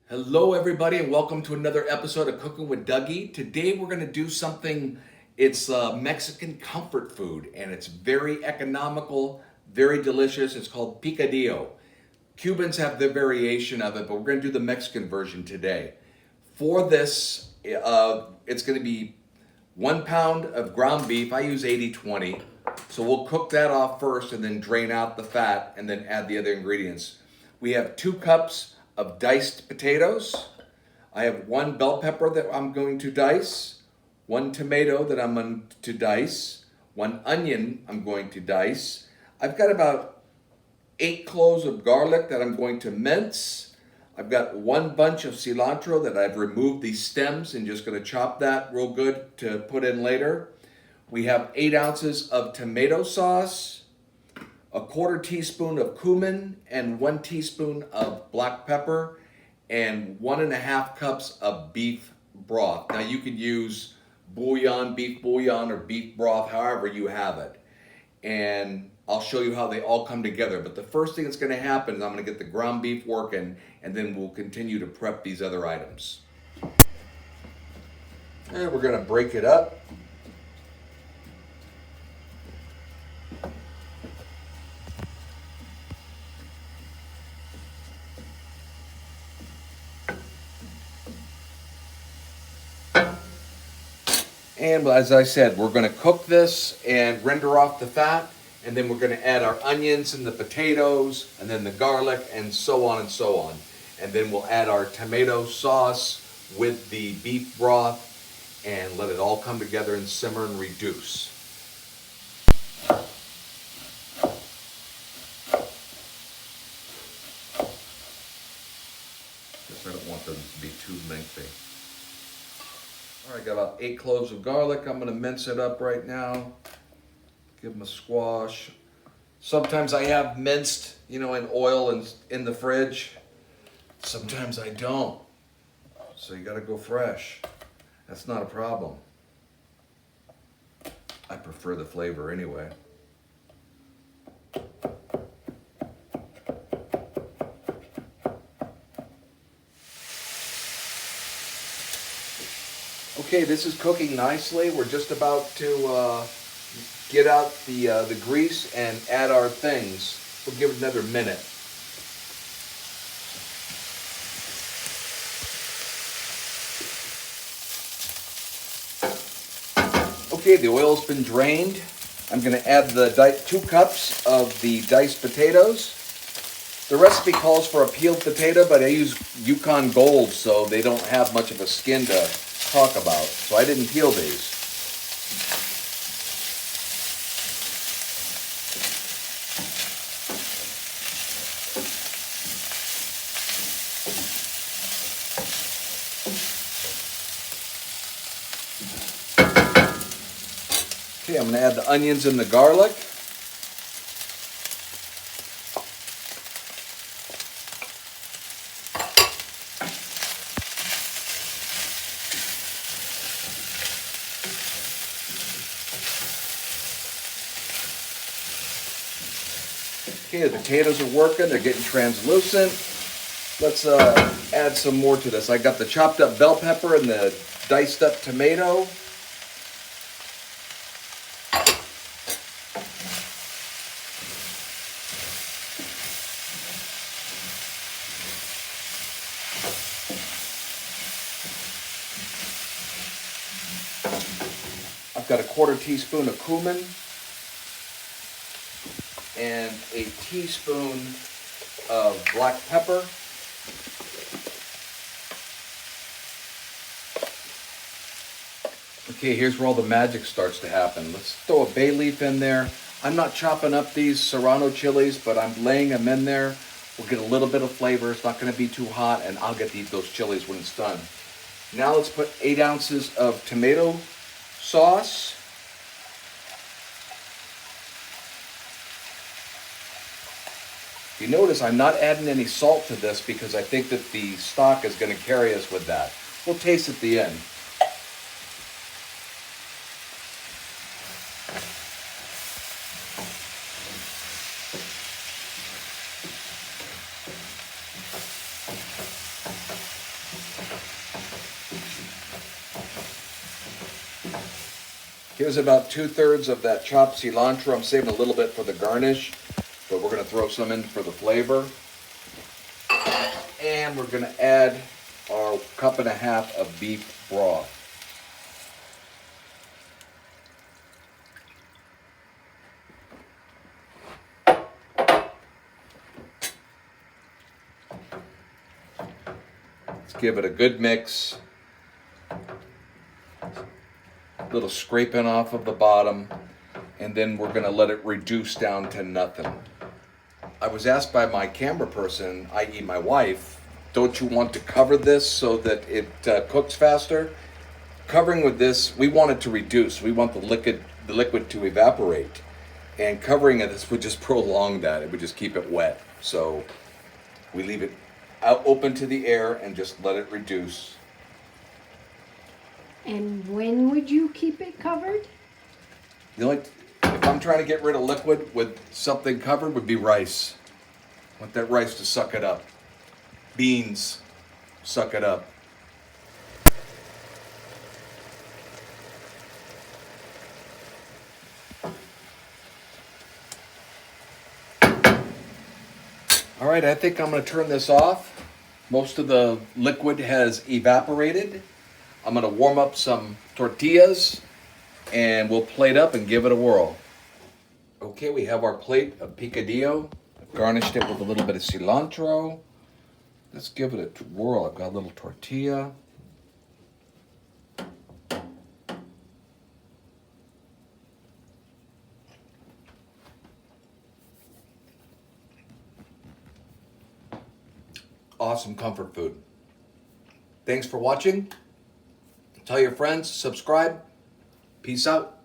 Hello, everybody, and welcome to another episode of Cooking with Dougie. Today, we're going to do something. It's Mexican comfort food, and it's very economical, very delicious. It's called Picadillo. Cubans have their variation of it, but we're going to do the Mexican version today. For this, it's going to be 1 pound of ground beef. I use 80/20. So we'll cook that off first and then drain out the fat and then add the other ingredients. We have 2 cups of diced potatoes. I have 1 bell pepper that I'm going to dice, 1 tomato that I'm going to dice, 1 onion I'm going to dice. I've got about 8 cloves of garlic that I'm going to mince. I've got 1 bunch of cilantro that I've removed these stems and just going to chop that real good to put in later. We have 8 ounces of tomato sauce, a 1/4 teaspoon of cumin, and 1 teaspoon of black pepper, and 1.5 cups of beef broth. Now you can use bouillon, beef bouillon, or beef broth, however you have it. And I'll show you how they all come together. But the first thing that's going to happen is I'm going to get the ground beef working, and then we'll continue to prep these other items. And we're going to break it up. And as I said, we're going to cook this and render off the fat, and then we're going to add our onions and the potatoes, and then the garlic, and so on and so on. And then we'll add our tomato sauce with the beef broth and let it all come together and simmer and reduce. Guess I don't want them to be too lengthy. All right, got about 8 cloves of garlic. I'm going to mince it up right now. Give them a squash. Sometimes I have minced, in oil and in the fridge. Sometimes I don't. So you got to go fresh. That's not a problem. I prefer the flavor anyway. Okay, this is cooking nicely. We're just about to get out the grease and add our things. We'll give it another minute. Okay, the oil's been drained. I'm going to add the 2 cups of the diced potatoes. The recipe calls for a peeled potato, but I use Yukon Gold, so they don't have much of a skin to talk about. So I didn't peel these. Okay, I'm going to add the onions and the garlic. Okay, the potatoes are working, they're getting translucent. Let's add some more to this. I got the chopped up bell pepper and the diced up tomato. I've got a 1/4 teaspoon of cumin and a teaspoon of black pepper. Okay, here's where all the magic starts to happen. Let's throw a bay leaf in there. I'm not chopping up these serrano chilies, but I'm laying them in there. We'll get a little bit of flavor. It's not going to be too hot, and I'll get to eat those chilies when it's done. Now let's put 8 ounces of tomato sauce. You notice I'm not adding any salt to this because I think that the stock is going to carry us with that. We'll taste at the end. Here's about 2/3 of that chopped cilantro. I'm saving a little bit for the garnish, but we're going to throw some in for the flavor. And we're going to add our 1.5 cups of beef broth. Let's give it a good mix. A little scraping off of the bottom, and then we're going to let it reduce down to nothing. I was asked by my camera person, i.e. my wife, don't you want to cover this so that it cooks faster? Covering with this, we want it to reduce. We want the liquid to evaporate. And covering it, this would just prolong that. It would just keep it wet. So we leave it out open to the air and just let it reduce. And when would you keep it covered? If I'm trying to get rid of liquid with something covered, would be rice. I want that rice to suck it up. Beans, suck it up. All right, I think I'm going to turn this off. Most of the liquid has evaporated. I'm going to warm up some tortillas and we'll plate up and give it a whirl. Okay, we have our plate of picadillo. I've garnished it with a little bit of cilantro. Let's give it a whirl. I've got a little tortilla. Awesome comfort food. Thanks for watching. Tell your friends, subscribe. Peace out.